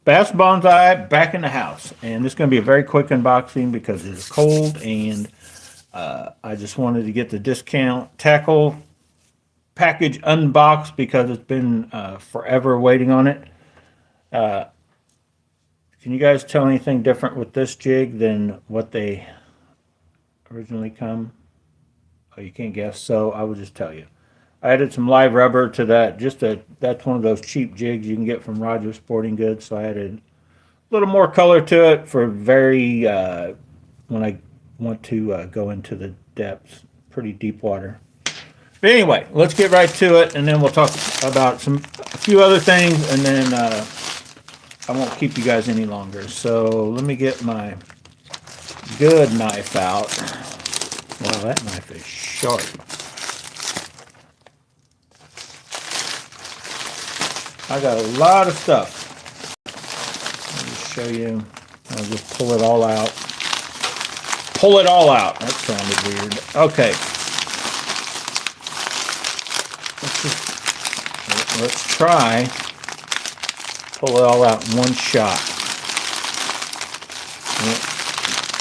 Bass Bonsai back in the house, and this is going to be a very quick unboxing because it is cold, and I just wanted to get the discount tackle package unboxed because it's been forever waiting on it. Can you guys tell anything different with this jig than what they originally come? Oh, you can't guess, so I will just tell you. I added some live rubber to that. That's one of those cheap jigs you can get from Rogers Sporting Goods. So I added a little more color to it for very when I want to go into the depths, pretty deep water. But anyway, let's get right to it, and then we'll talk about a few other things, and then I won't keep you guys any longer. So let me get my good knife out. Wow, that knife is sharp. I got a lot of stuff. Let me show you. I'll just pull it all out. Pull it all out. That sounded weird. Okay. Let's try. Pull it all out in one shot.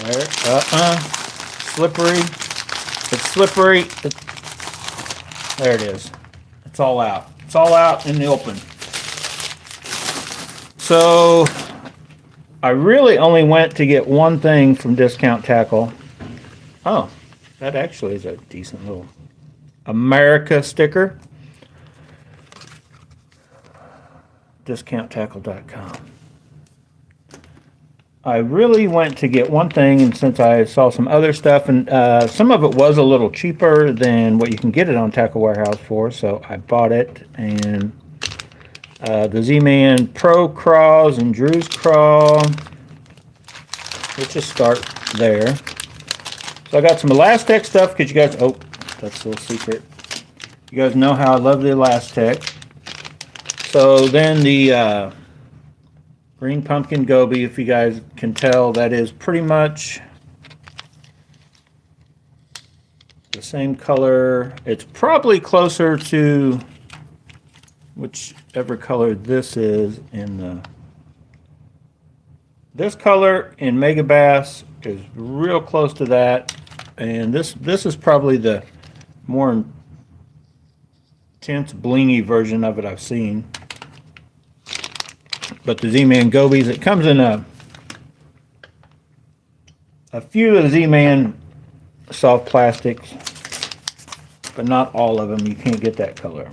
There. Slippery. It's slippery. There it is. It's all out. It's all out in the open. So I really only went to get one thing from Discount Tackle. Oh, that actually is a decent little America sticker. DiscountTackle.com. I really went to get one thing, and since I saw some other stuff, and some of it was a little cheaper than what you can get it on Tackle Warehouse for, so I bought it. And the Z-Man Pro Craws and Drew's Craw. Let's just start there. So I got some Elastec stuff because you guys, oh, that's a little secret. You guys know how I love the Elastec. So then the Green Pumpkin Goby, if you guys can tell, that is pretty much the same color. It's probably closer to whichever color this is in the. This color in Mega Bass is real close to that, and this is probably the more intense blingy version of it I've seen. But the Z-Man Gobies, it comes in a few of the Z-Man soft plastics, but not all of them. You can't get that color.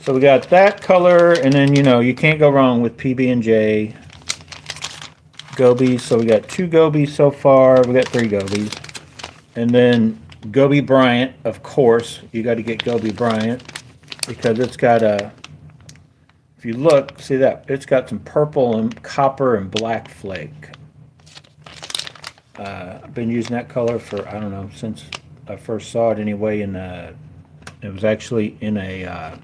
So we got that color, and then, you know, you can't go wrong with PB&J Gobies. So we got 2 Gobies so far. We got 3 Gobies. And then Goby Bryant, of course. You got to get Goby Bryant because it's got a, if you look, see that? It's got some purple and copper and black flake. I've been using that color for, I don't know, since I first saw it anyway. And it was actually in a,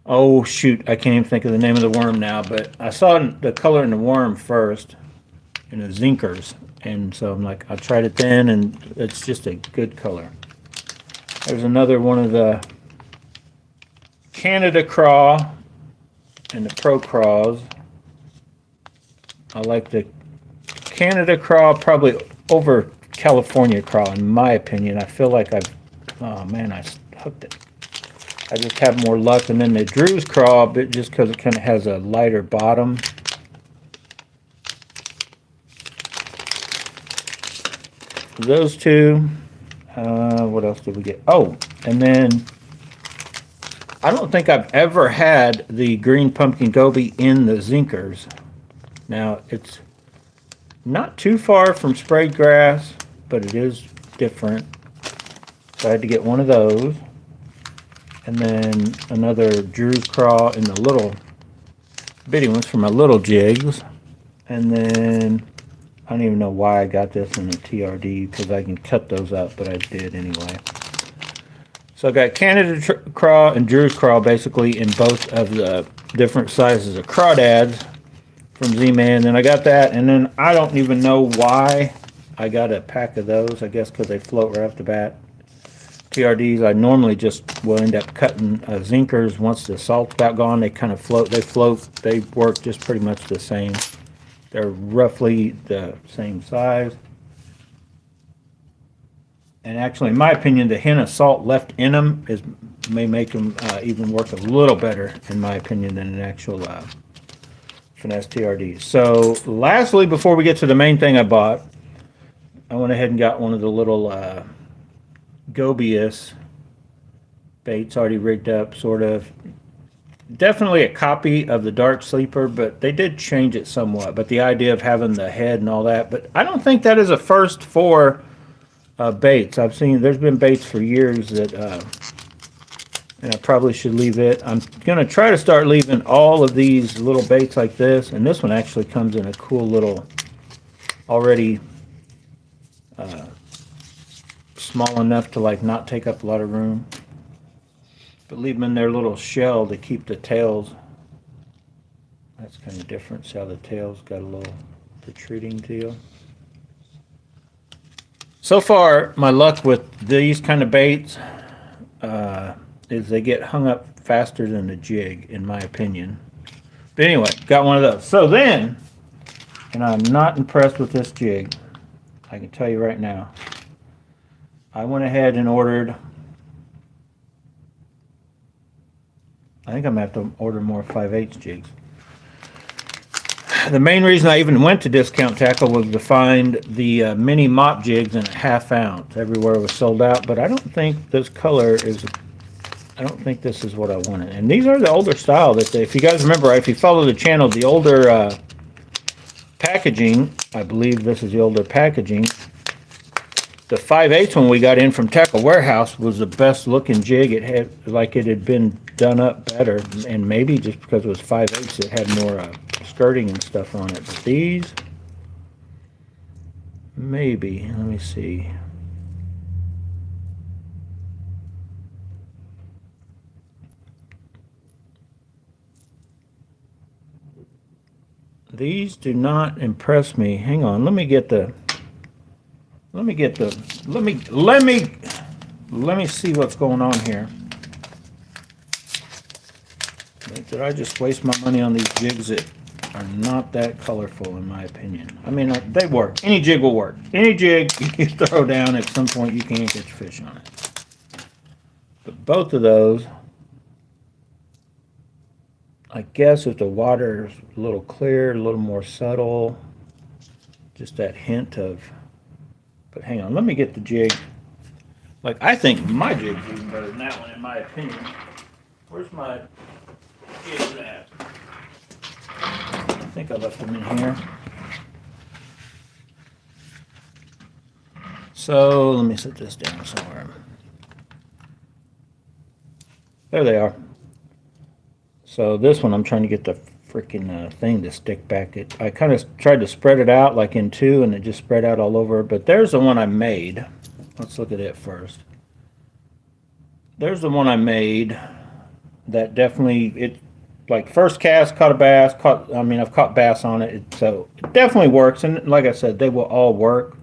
oh shoot, I can't even think of the name of the worm now, but I saw the color in the worm first in the Zinkers, and so I'm like, I tried it then, and it's just a good color. There's another one of the Canada Craw and the Pro Craws. I like the Canada Craw probably over California Craw, in my opinion. I feel like oh man, I hooked it. I just have more luck. And then the Drew's Craw, but just because it kind of has a lighter bottom. Those two. What else did we get? Oh, and then I don't think I've ever had the Green Pumpkin Goby in the Zinkers. Now, it's not too far from sprayed grass, but it is different. So I had to get one of those. And then another Drew's Craw in the little bitty ones for my little jigs. And then I don't even know why I got this in a TRD because I can cut those up, but I did anyway. So I got Canada Craw and Drew's Craw basically in both of the different sizes of crawdads from Z-Man. Then I got that, and then I don't even know why I got a pack of those. I guess because they float right off the bat. TRDs, I normally just will end up cutting zinkers. Once the salt's about gone, they kind of float. They work just pretty much the same. They're roughly the same size. And actually, in my opinion, the hint of salt left in them may make them even work a little better, in my opinion, than an actual finesse TRD. So lastly, before we get to the main thing I bought, I went ahead and got one of the little Gobius baits already rigged up, sort of. Definitely a copy of the Dark Sleeper, but they did change it somewhat. But the idea of having the head and all that, but I don't think that is a first for baits. I've seen, there's been baits for years that, and I probably should leave it. I'm going to try to start leaving all of these little baits like this, and this one actually comes in a cool little, already small enough to like not take up a lot of room. But leave them in their little shell to keep the tails. That's kind of different. See how the tail's got a little protruding tail. So far, my luck with these kind of baits is they get hung up faster than a jig, in my opinion. But anyway, got one of those. So then, and I'm not impressed with this jig, I can tell you right now. I went ahead and ordered, I think I'm going to have to order more 5/8 jigs. The main reason I even went to Discount Tackle was to find the mini mop jigs in a 1/2 ounce. Everywhere was sold out, but I don't think this color is, I don't think this is what I wanted. And these are the older style that they, if you guys remember, if you follow the channel, the older packaging, I believe this is the older packaging. The 5/8 one we got in from TackleWarehouse was the best looking jig. It had, like it had been done up better, and maybe just because it was 5/8 it had more skirting and stuff on it. But these, maybe, let me see. These do not impress me. Hang on, let me see what's going on here. Did I just waste my money on these jigs that are not that colorful, in my opinion? I mean, they work. Any jig will work. Any jig you throw down, at some point you can't catch fish on it. But both of those, I guess if the water is a little clear, a little more subtle, just that hint of, but hang on, let me get the jig. Like, I think my jig's even better than that one, in my opinion. Where's my jigs at? I think I left them in here. So, let me set this down somewhere. There they are. So this one, I'm trying to get the freaking thing to stick back. I kind of tried to spread it out like in two, and it just spread out all over. But there's the one I made. Let's look at it first. There's the one I made that definitely, it, like first cast, caught a bass, I've caught bass on it, so it definitely works. And like I said, they will all work.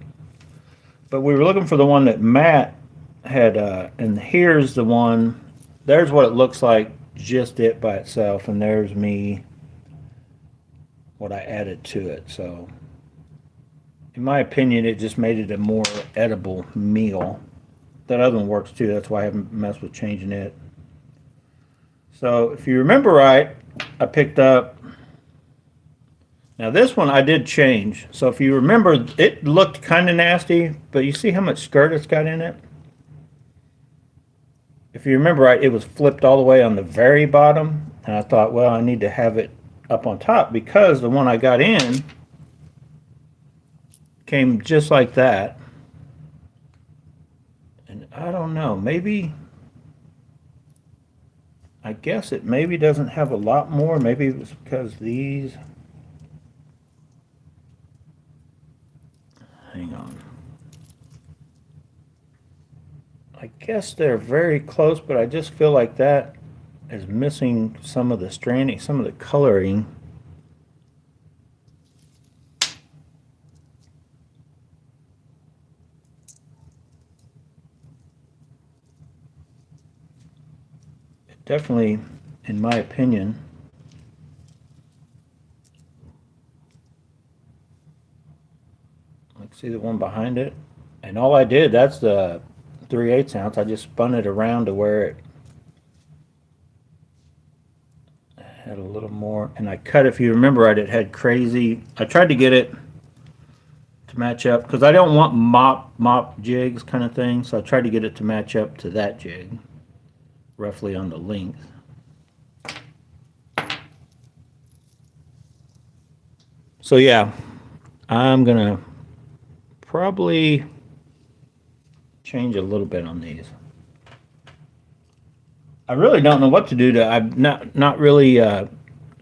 But we were looking for the one that Matt had, and here's the one. There's what it looks like, just it by itself, and there's me, what I added to it. So in my opinion, it just made it a more edible meal. That other one works too, that's why I haven't messed with changing it. So if you remember right, I picked up, now this one I did change. So if you remember, it looked kind of nasty, but you see how much skirt it's got in it? If you remember right, it was flipped all the way on the very bottom, and I thought, well, I need to have it up on top, because the one I got in came just like that. And I don't know, maybe, I guess it maybe doesn't have a lot more. Maybe it was because these, hang on, I guess they're very close, but I just feel like that is missing some of the stranding, some of the coloring. definitely, in my opinion, let's see the one behind it. And all I did, that's the 3/8 ounce. I just spun it around to where it had a little more. And I cut, if you remember right, it had crazy. I tried to get it to match up because I don't want mop jigs kind of thing. So I tried to get it to match up to that jig, roughly on the length. So yeah, I'm gonna probably change a little bit on these. I really don't know what to do to. I've not really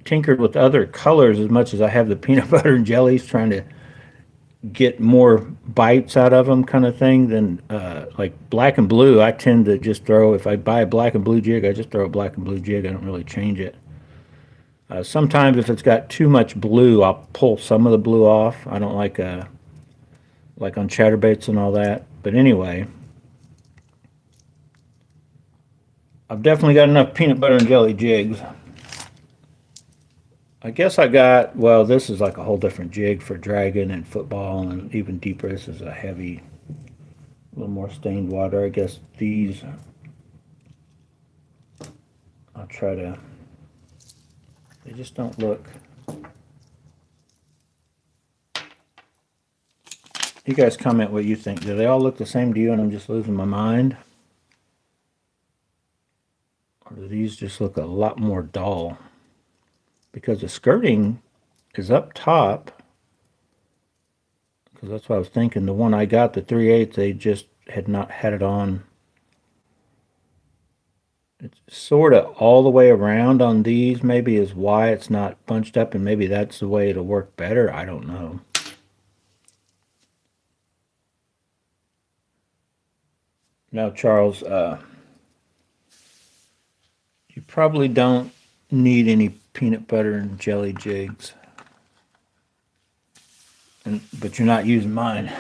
tinkered with other colors as much as I have the peanut butter and jellies, trying to get more bites out of them, kind of thing. Than like black and blue, I tend to just throw. If I buy a black and blue jig, I just throw a black and blue jig. I don't really change it. Sometimes if it's got too much blue, I'll pull some of the blue off. I don't like on chatterbaits and all that. But anyway, I've definitely got enough peanut butter and jelly jigs. I guess I got, well, this is like a whole different jig for dragon and football, and even deeper. This is a heavy, a little more stained water. I guess these, I'll try to, they just don't look. You guys comment what you think. Do they all look the same to you and I'm just losing my mind? Or do these just look a lot more dull? Because the skirting is up top. Because that's what I was thinking. The one I got, the 3/8, they just had not had it on. It's sort of all the way around on these, maybe is why it's not bunched up, and maybe that's the way it'll work better. I don't know. Now, Charles, you probably don't need any peanut butter and jelly jigs, but you're not using mine.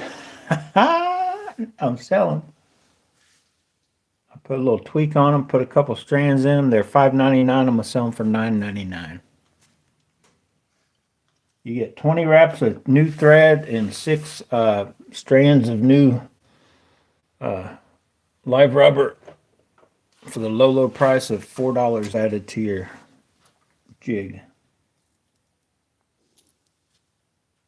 I'm selling. I put a little tweak on them, put a couple strands in them. They're $5.99. I'm gonna sell them for $9.99. You get 20 wraps of new thread and 6 strands of new live rubber for the low price of $4 added to your jig.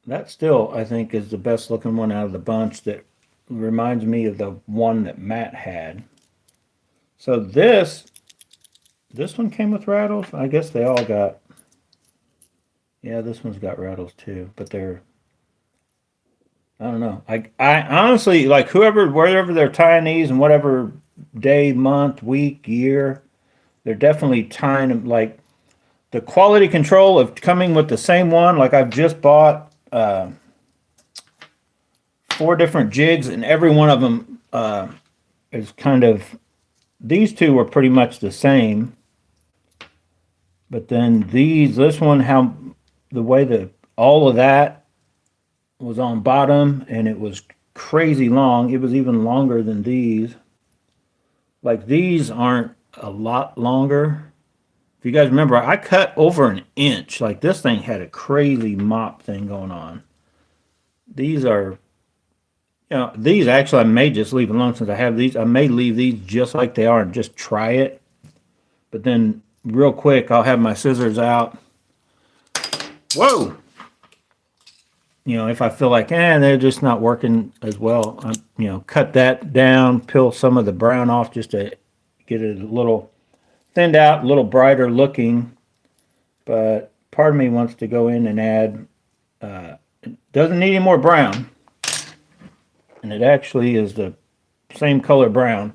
That still, I think, is the best looking one out of the bunch. That reminds me of the one that Matt had. So this one came with rattles. I guess they all got, yeah, this one's got rattles too, but they're, I don't know. I honestly, like, wherever they're tying these, and whatever day, month, week, year, they're definitely tying them. Like, the quality control of coming with the same one. Like, I've just bought 4 different jigs, and every one of them is kind of, these two were pretty much the same. But then this one, how the way that all of that was on bottom, and it was crazy long. It was even longer than these. Like, these aren't a lot longer. If you guys remember, I cut over an inch. Like, this thing had a crazy mop thing going on. These are, these actually I may just leave alone since I have these. I may leave these just like they are and just try it. But then real quick, I'll have my scissors out. Whoa! If I feel like, they're just not working as well, cut that down, peel some of the brown off just to get it a little thinned out, a little brighter looking. But part of me wants to go in and add, it doesn't need any more brown. And it actually is the same color brown.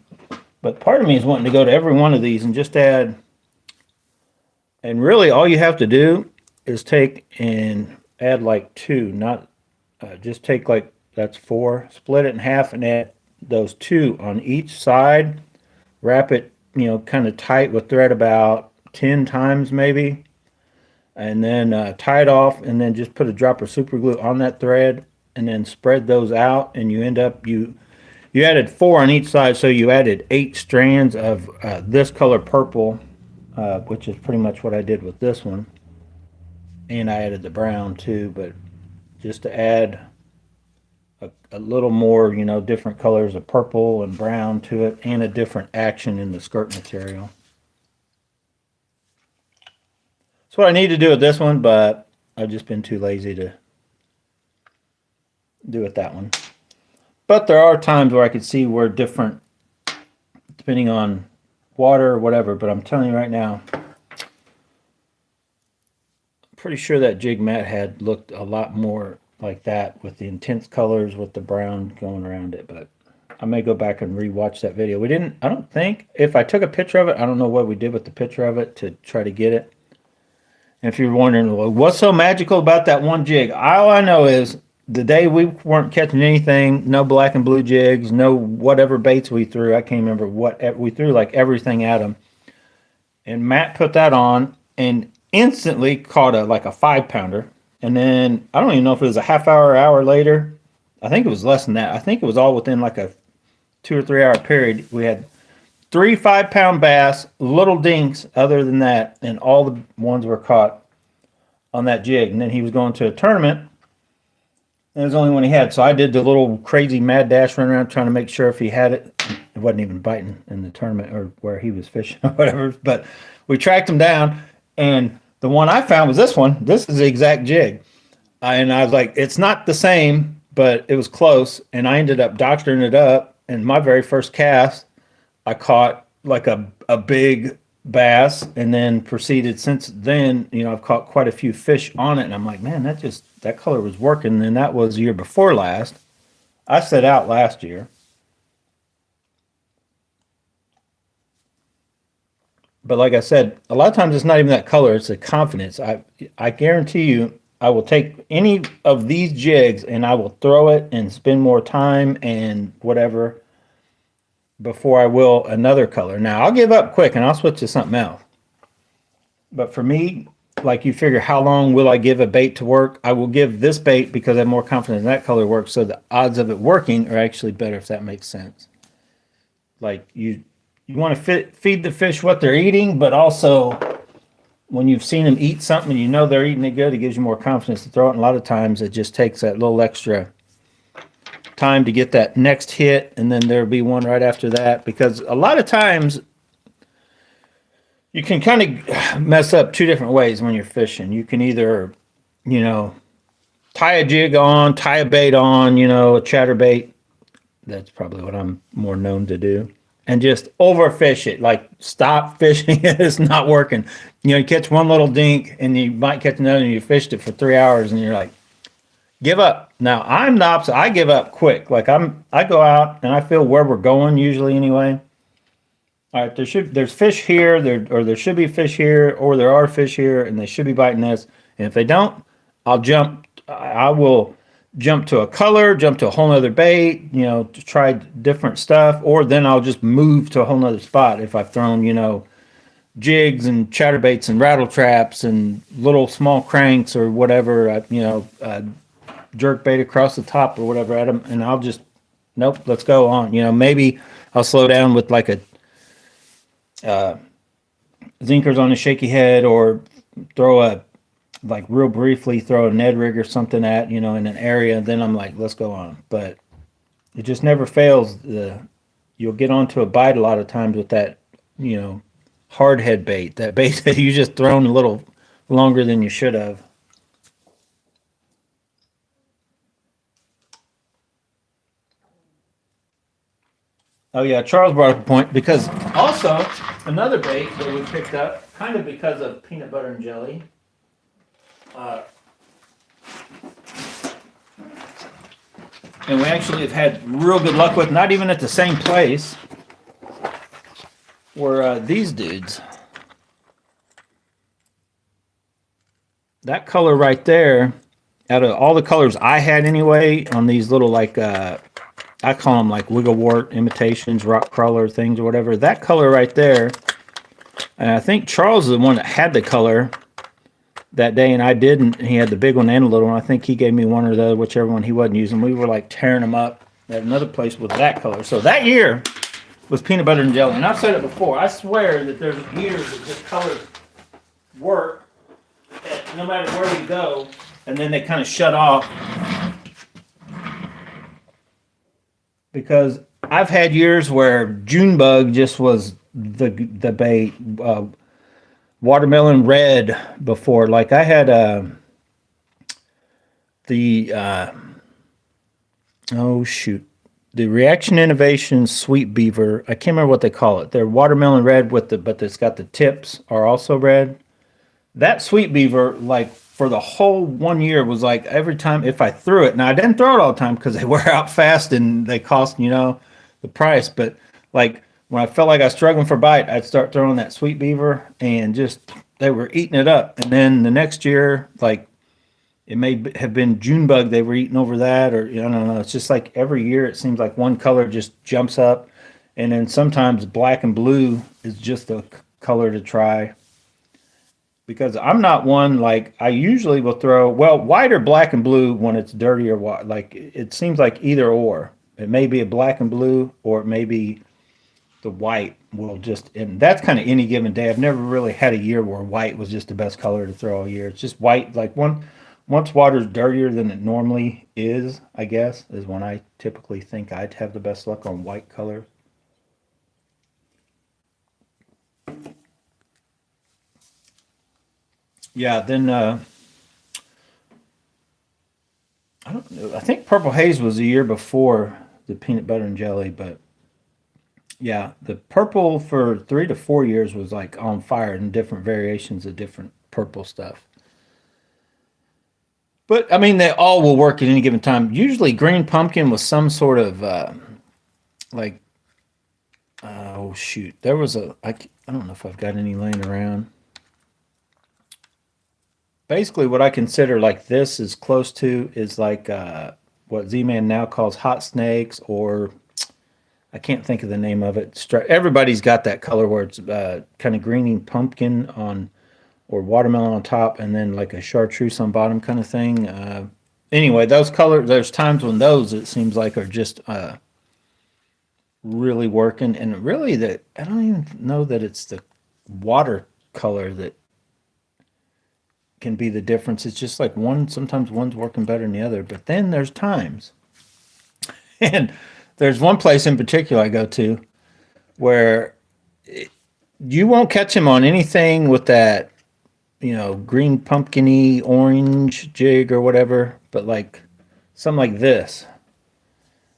But part of me is wanting to go to every one of these and just add, and really all you have to do is take and add like 2, not just take like, that's 4, split it in half and add those 2 on each side. Wrap it, kind of tight with thread about 10 times maybe, and then tie it off, and then just put a drop of super glue on that thread, and then spread those out, and you end up, you added 4 on each side, so you added 8 strands of this color purple which is pretty much what I did with this one. And I added the brown too, but just to add a little more, different colors of purple and brown to it, and a different action in the skirt material. That's what I need to do with this one, but I've just been too lazy to do it that one. But there are times where I could see where different, depending on water or whatever, but I'm telling you right now, I'm pretty sure that jig Matt had looked a lot more like that with the intense colors with the brown going around it, but I may go back and rewatch that video. I don't think, if I took a picture of it, I don't know what we did with the picture of it to try to get it. And if you're wondering, well, what's so magical about that one jig? All I know is the day we weren't catching anything, no black and blue jigs, no whatever baits we threw. I can't remember what we threw, like everything at them. And Matt put that on and instantly caught like a 5-pounder. And then I don't even know if it was a half hour later. I think it was less than that. I think it was all within like a 2 or 3 hour period. We had 3 5-pound bass, little dinks other than that, and all the ones were caught on that jig. And then he was going to a tournament, and it was the only one he had. So I did the little crazy mad dash run around trying to make sure if he had it. It wasn't even biting in the tournament or where he was fishing or whatever. But we tracked him down, and the one I found was this one. This is the exact jig. And I was like, it's not the same, but it was close. And I ended up doctoring it up. And my very first cast, I caught like a big bass, and then proceeded since then, I've caught quite a few fish on it. And I'm like, man, that color was working. And that was the year before last. I set out last year. But like I said, a lot of times it's not even that color, it's the confidence. I guarantee you, I will take any of these jigs and I will throw it and spend more time and whatever before I will another color. Now, I'll give up quick and I'll switch to something else. But for me, like, you figure, how long will I give a bait to work? I will give this bait because I'm more confident that color works, so the odds of it working are actually better, if that makes sense. Like, you want to feed the fish what they're eating, but also when you've seen them eat something and you know they're eating it good, it gives you more confidence to throw it. And a lot of times it just takes that little extra time to get that next hit, and then there'll be one right after that. Because a lot of times you can kind of mess up 2 different ways when you're fishing. You can either, tie a jig on, tie a bait on, a chatterbait. That's probably what I'm more known to do. And just overfish it, like stop fishing it. It's not working. You catch one little dink and you might catch another, and you fished it for 3 hours and you're like, give up. Now I'm the opposite. I give up quick. Like I go out and I feel where we're going usually anyway. All right, there's fish here, there should be fish here, or there are fish here, and they should be biting this. And if they don't, I will jump to a color, jump to a whole nother bait, to try different stuff, or then I'll just move to a whole nother spot if I've thrown, jigs and chatterbaits and rattle traps and little small cranks or whatever, jerk bait across the top or whatever at them, and I'll just, nope, let's go on. Maybe I'll slow down with like a zinkers on a shaky head, or real briefly throw a Ned rig or something at, in an area, and then I'm like, let's go on. But it just never fails. You'll get onto a bite a lot of times with that, hard head bait, that bait that you just thrown a little longer than you should have. Oh yeah, Charles brought up a point, because also another bait that we picked up, kind of because of peanut butter and jelly. And we actually have had real good luck with, not even at the same place, were these dudes. That color right there, out of all the colors I had anyway, on these little I call them like wigglewort imitations, rock crawler things or whatever. That color right there, and I think Charles is the one that had the color that day, and I didn't. He had the big one and a little one. I think he gave me one or the other, whichever one he wasn't using. We were like tearing them up at another place with that color. So that year, with peanut butter and jelly. And I've said it before. I swear that there's years that just colors work no matter where you go, and then they kind of shut off. Because I've had years where Junebug just was the bait. Watermelon red before. Like I had oh shoot, the Reaction Innovation Sweet Beaver. I can't remember what they call it. They're watermelon red but it's got the tips are also red. That Sweet Beaver, like for the whole 1 year, was like every time if I threw it. Now I didn't throw it all the time because they wear out fast and they cost the price. But like when I felt like I was struggling for bite, I'd start throwing that Sweet Beaver and just they were eating it up. And then the next year, like it may have been Junebug they were eating over that, or I don't know. It's just like every year it seems like one color just jumps up, and then sometimes black and blue is just a color to try. Because I'm not one like I usually will throw white or black and blue when it's dirty or white. Like it seems like either or. It may be a black and blue, or it may be the white will just, and that's kind of any given day. I've never really had a year where white was just the best color to throw all year. It's just white. Like once water's dirtier than it normally is, I guess, is when I typically think I'd have the best luck on white colors. Yeah, then I don't know. I think Purple Haze was a year before the peanut butter and jelly, but yeah, the purple for 3 to 4 years was like on fire and different variations of different purple stuff. But I mean, they all will work at any given time. Usually, green pumpkin was some sort of like oh shoot, there was I don't know if I've got any laying around. Basically, what I consider like this is close to is like what Z-Man now calls hot snakes, or I can't think of the name of it. Everybody's got that color where it's kind of greening pumpkin on, or watermelon on top, and then like a chartreuse on bottom kind of thing. Anyway, those colors, there's times when those it seems like are just really working, and really that I don't even know that it's the watercolor that can be the difference. It's just like sometimes one's working better than the other, but then there's times, and there's one place in particular I go to where you won't catch him on anything with that, green pumpkiny orange jig or whatever, but like something like this.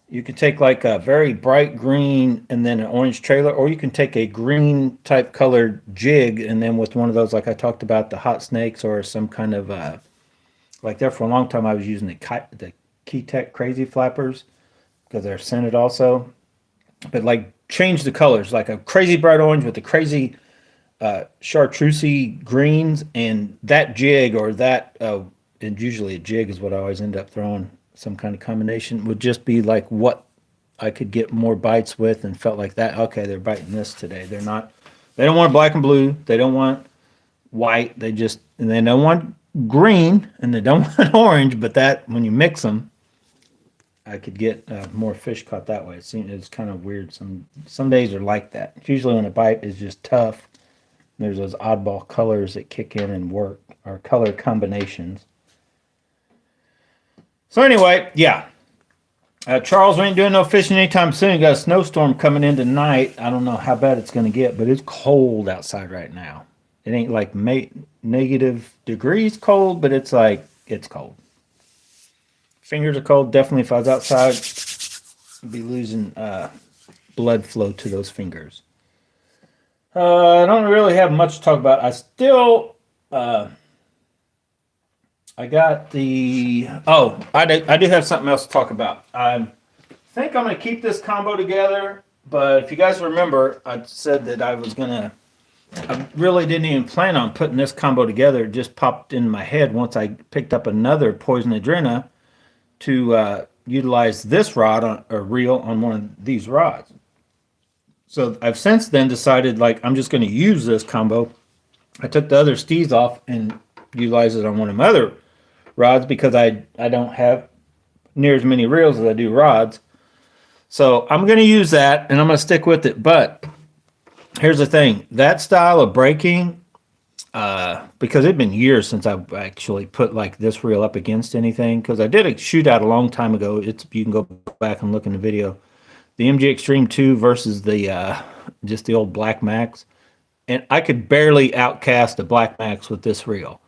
You can take like a very bright green and then an orange trailer, or you can take a green type colored jig and then with one of those, like I talked about, the hot snakes or some kind of like there for a long time I was using the Key Tech Crazy Flappers because they're scented also, but like change the colors, like a crazy bright orange with the crazy chartreusey greens, and that jig or that and usually a jig is what I always end up throwing. Some kind of combination would just be like what I could get more bites with, and felt like that. Okay, they're biting this today. They don't want black and blue. They don't want white. And they don't want green, and they don't want orange. But that when you mix them, I could get more fish caught that way. It's kind of weird. Some days are like that. It's usually when a bite is just tough. There's those oddball colors that kick in and work, or color combinations. So anyway, yeah. Charles, we ain't doing no fishing anytime soon. You got a snowstorm coming in tonight. I don't know how bad it's going to get, but it's cold outside right now. It ain't like negative degrees cold, but it's cold. Fingers are cold. Definitely if I was outside, I'd be losing blood flow to those fingers. I don't really have much to talk about. I still... I got I do have something else to talk about. I think I'm going to keep this combo together, but if you guys remember, I said that I really didn't even plan on putting this combo together. It just popped in my head once I picked up another Poison Adrena to utilize this rod or reel on one of these rods. So I've since then decided I'm just going to use this combo. I took the other stees off and utilized it on one of my other rods because I don't have near as many reels as I do rods. So I'm going to use that, and I'm going to stick with it. But here's the thing: that style of braking, because it'd been years since I've actually put like this reel up against anything. Because I did a shootout a long time ago. You can go back and look in the video. The MG Extreme 2 versus the just the old Black Max, and I could barely outcast a Black Max with this reel.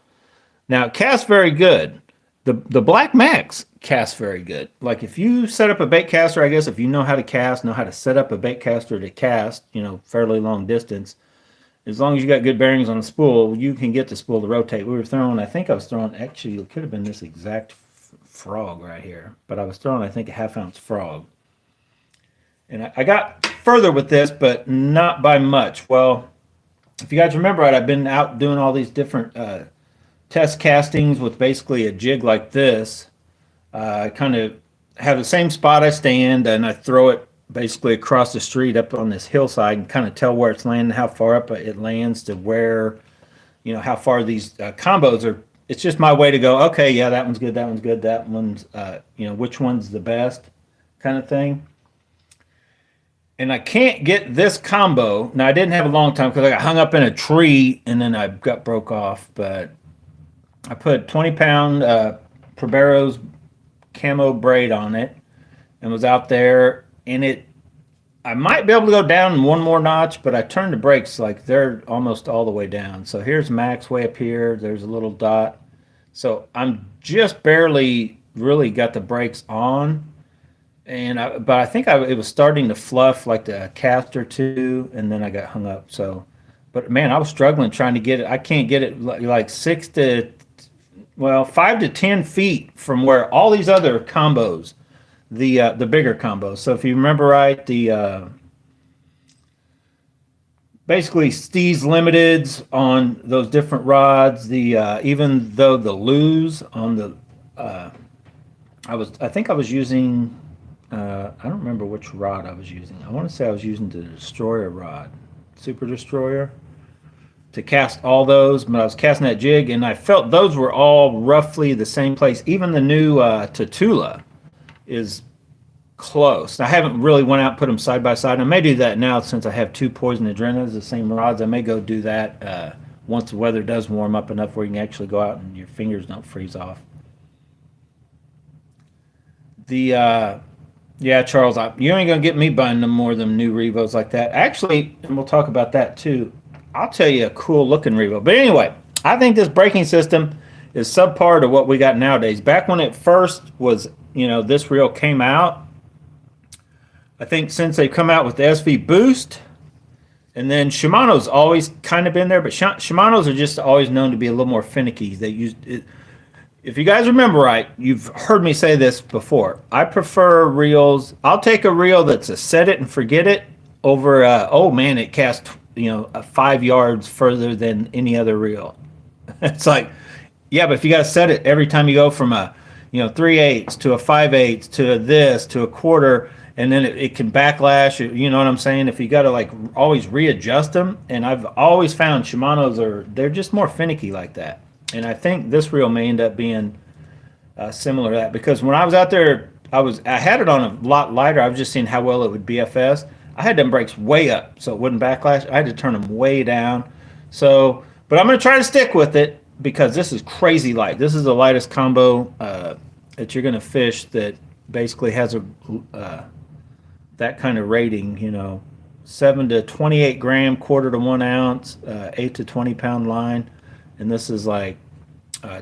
Now it casts very good. The Black Max casts very good. Like if you set up a bait caster, I guess if you know how to cast, know how to set up a bait caster to cast, fairly long distance, as long as you got good bearings on the spool, you can get the spool to rotate. I think I was throwing, actually, it could have been this exact frog right here, but I was throwing, I think, a half-ounce frog. And I got further with this, but not by much. Well, if you guys remember right, I've been out doing all these different test castings with basically a jig like this. I kind of have the same spot I stand, and I throw it basically across the street up on this hillside and kind of tell where it's landing, how far up it lands to where, how far these combos are. It's just my way to go, okay, yeah, that one's good, that one's good, that one's, which one's the best kind of thing. And I can't get this combo. Now, I didn't have a long time because I got hung up in a tree and then I got broke off. But I put 20-pound Probero's camo braid on it and was out there. And I might be able to go down one more notch, but I turned the brakes like they're almost all the way down. So here's max way up here. There's a little dot. So I'm just barely really got the brakes on. But I think it was starting to fluff like the cast or two, and then I got hung up. So, but man, I was struggling trying to get it. I can't get it like 5 to 10 feet from where all these other combos, the bigger combos. So if you remember right, the basically Steez Limiteds on those different rods. Even though the Lose on the, I think I was using. I don't remember which rod I was using. I want to say I was using the Destroyer rod, Super Destroyer, to cast all those. But I was casting that jig, and I felt those were all roughly the same place. Even the new Tatula is close. I haven't really went out and put them side by side. I may do that now since I have 2 Poison Adrenas, the same rods. I may go do that once the weather does warm up enough where you can actually go out and your fingers don't freeze off. Yeah, Charles, you ain't going to get me buying them more than new Revos like that. Actually, and we'll talk about that too, I'll tell you a cool looking Revo. But anyway, I think this braking system is subpar to what we got nowadays. Back when it first was, this reel came out, I think since they've come out with the SV Boost, and then Shimano's always kind of been there, but Shimano's are just always known to be a little more finicky. They use it. If you guys remember right, you've heard me say this before. I prefer reels. I'll take a reel that's a set it and forget it over, it casts, 5 yards further than any other reel. It's like, yeah, but if you got to set it every time you go from a, 3/8 to a 5/8 to this to a quarter, and then it can backlash, you know what I'm saying? If you got to like always readjust them, and I've always found Shimano's they're just more finicky like that. And I think this reel may end up being similar to that, because when I was out there, I had it on a lot lighter. I was just seeing how well it would BFS. I had them brakes way up so it wouldn't backlash. I had to turn them way down. So, but I'm going to try to stick with it because this is crazy light. This is the lightest combo that you're going to fish that basically has that kind of rating. 7 to 28 gram, quarter to 1 ounce, 8 to 20 pound line. And this is like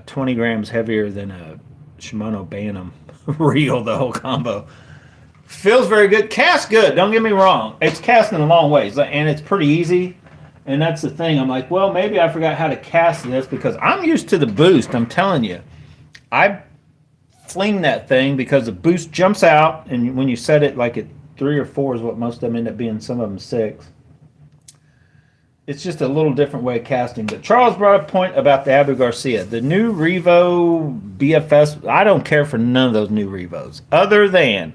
20 grams heavier than a Shimano Bantam reel, the whole combo. Feels very good. Casts good, don't get me wrong. It's casting a long ways, and it's pretty easy. And that's the thing. I'm like, well, maybe I forgot how to cast this because I'm used to the boost. I'm telling you. I fling that thing because the boost jumps out, and when you set it like at 3 or 4 is what most of them end up being, some of them 6. It's just a little different way of casting. But Charles brought up a point about the Abu Garcia. The new Revo BFS, I don't care for none of those new Revos. Other than,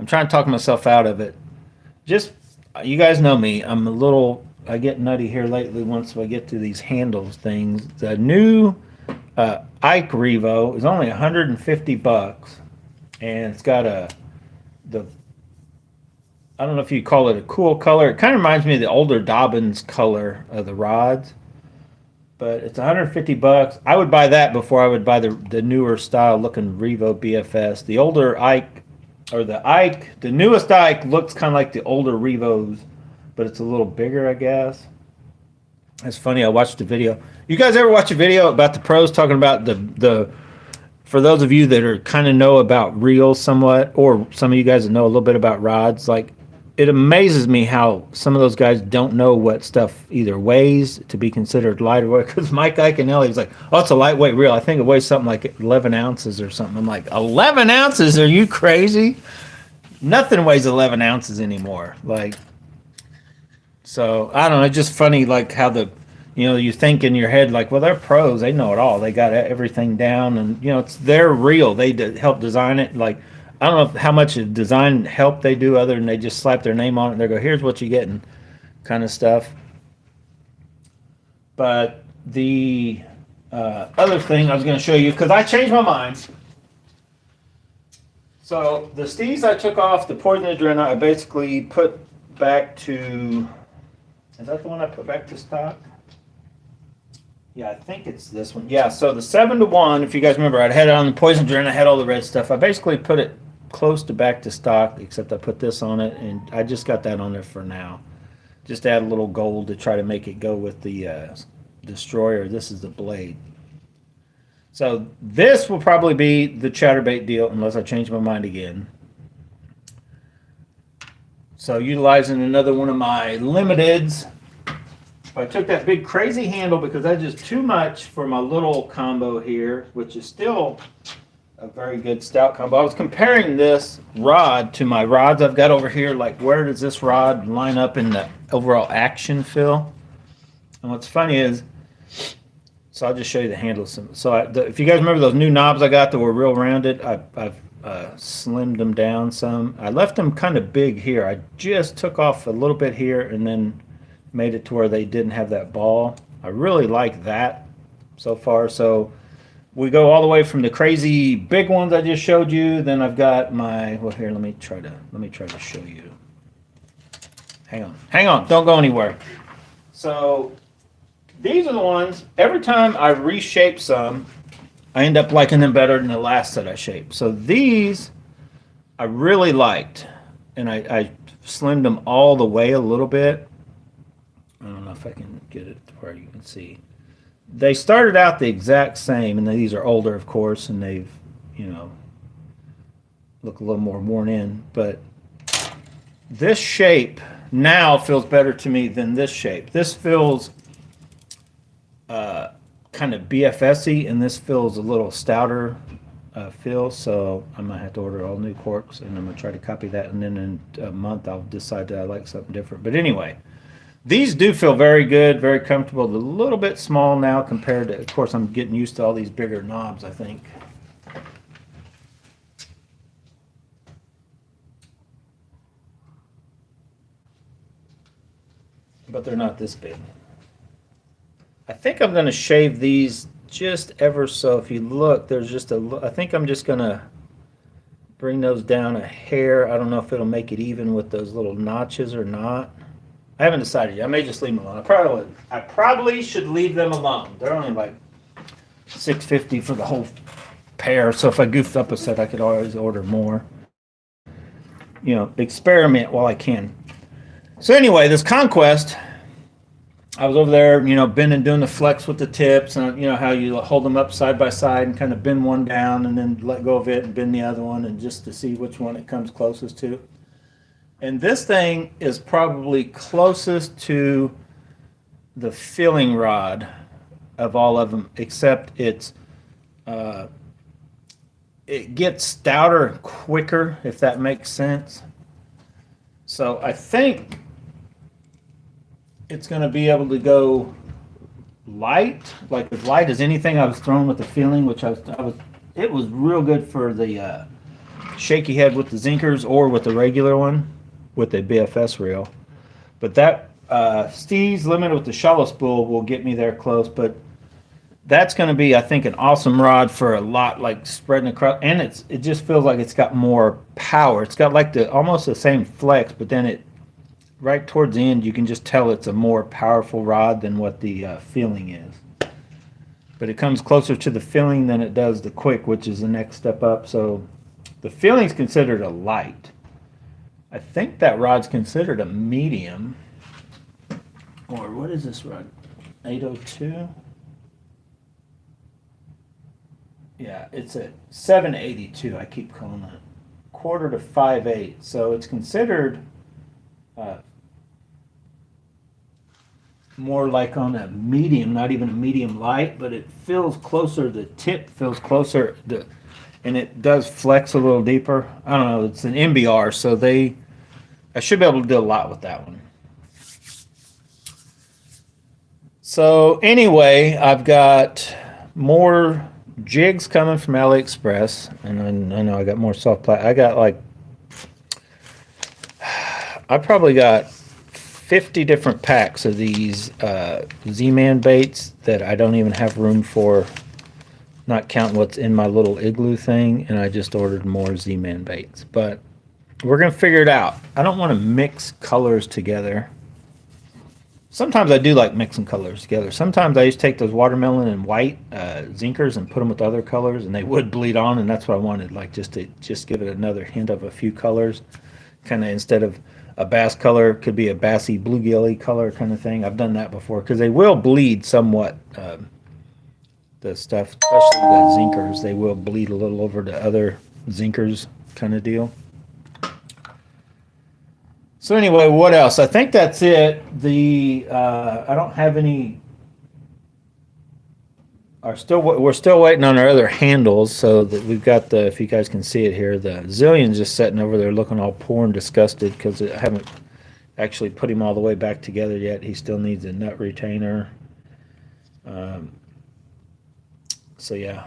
I'm trying to talk myself out of it. Just, you guys know me. I get nutty here lately once I get to these handles things. The new Ike Revo is only $150. And it's got the I don't know if you call it a cool color. It kind of reminds me of the older Dobbins color of the rods, but it's 150 bucks. I would buy that before I would buy the newer style looking Revo BFS. The older Ike, or the Ike, the newest Ike looks kind of like the older Revos, but it's a little bigger, I guess. It's funny. I watched a video. You guys ever watch a video about the pros talking about the for those of you that are kind of know about reels somewhat, or some of you guys that know a little bit about rods, like it amazes me how some of those guys don't know what stuff either weighs to be considered light or weight. Because Mike Iaconelli was like, "Oh, it's a lightweight reel. I think it weighs something like 11 ounces or something." I'm like, 11 ounces? Are you crazy? Nothing weighs 11 ounces anymore. Like, so I don't know. It's just funny, like how you think in your head, like, well, they're pros. They know it all. They got everything down, and it's their reel. They help design it. Like, I don't know how much design help they do, other than they just slap their name on it and they go, "Here's what you're getting," kind of stuff. But the other thing I was going to show you, because I changed my mind. So the Steez I took off the Poison Adrena, I basically put back to. Is that the one I put back to stock? Yeah, I think it's this one. Yeah, so the 7-to-1, if you guys remember, I had it on the Poison Adrena, I had all the red stuff. I basically put it close to back to stock, except I put this on it, and I just got that on there for now. Just add a little gold to try to make it go with the Destroyer. This is the blade. So this will probably be the chatterbait deal unless I change my mind again. So utilizing another one of my limiteds. I took that big crazy handle because that's just too much for my little combo here, which is still a very good stout combo. I was comparing this rod to my rods I've got over here. Like, where does this rod line up in the overall action feel? And what's funny is, so I'll just show you the handle. So if you guys remember those new knobs I got that were real rounded, I've slimmed them down some. I left them kind of big here. I just took off a little bit here and then made it to where they didn't have that ball. I really like that so far. So we go all the way from the crazy big ones I just showed you. Then I've got my, well, here, let me try to show you. Hang on, don't go anywhere. So these are the ones, every time I reshape some, I end up liking them better than the last set I shaped. So these I really liked, and I slimmed them all the way a little bit. I don't know if I can get it to where you can see. They started out the exact same, and these are older, of course, and they've, look a little more worn in. But this shape now feels better to me than this shape. This feels kind of BFS-y, and this feels a little stouter feel. So I might have to order all new corks, and I'm going to try to copy that, and then in a month I'll decide that I like something different. But anyway, these do feel very good, very comfortable. They're a little bit small now compared to, of course, I'm getting used to all these bigger knobs, I think. But they're not this big. I think I'm going to shave these just ever so. If you look, there's just I think I'm just going to bring those down a hair. I don't know if it'll make it even with those little notches or not. I haven't decided yet. I may just leave them alone. I probably should leave them alone. They're only like $6.50 for the whole pair. So if I goofed up a set, I could always order more. Experiment while I can. So anyway, this Conquest, I was over there, bending, doing the flex with the tips, and how you hold them up side by side and kind of bend one down and then let go of it and bend the other one, and just to see which one it comes closest to. And this thing is probably closest to the filling rod of all of them, except it gets stouter quicker, if that makes sense. So I think it's going to be able to go light, like as light as anything I was throwing with the feeling, which it was real good for the shaky head with the Zinkers or with the regular one with a BFS reel. But that Steez limited with the shallow spool will get me there close. But that's going to be, I think, an awesome rod for a lot, like spreading across. And it just feels like it's got more power. It's got like the almost the same flex, but then it right towards the end, you can just tell it's a more powerful rod than what the feeling is. But it comes closer to the feeling than it does the quick, which is the next step up. So the feeling is considered a light. I think that rod's considered a medium. Or what is this rod? 802? Yeah, it's a 782. I keep calling it quarter to 5/8. So it's considered more like on a medium, not even a medium light, but it feels closer. The tip feels closer, and it does flex a little deeper. I don't know. It's an MBR, so I should be able to do a lot with that one. So anyway, I've got more jigs coming from AliExpress, and I know I got more soft plastic. I probably got 50 different packs of these Z-Man baits that I don't even have room for, not counting what's in my little igloo thing, and I just ordered more Z-Man baits. But we're going to figure it out. I don't want to mix colors together. Sometimes I do like mixing colors together. Sometimes I just take those watermelon and white zinkers and put them with other colors, and they would bleed on, and that's what I wanted, like just to give it another hint of a few colors, kind of instead of a bass color, could be a bassy bluegilly color kind of thing. I've done that before because they will bleed somewhat. The stuff, especially the zinkers, they will bleed a little over to other zinkers kind of deal. So anyway, what else? I think that's it. I don't have any. We're still waiting on our other handles, so that we've got the. If you guys can see it here, the Zillion's just sitting over there looking all poor and disgusted because I haven't actually put him all the way back together yet. He still needs a nut retainer. So yeah.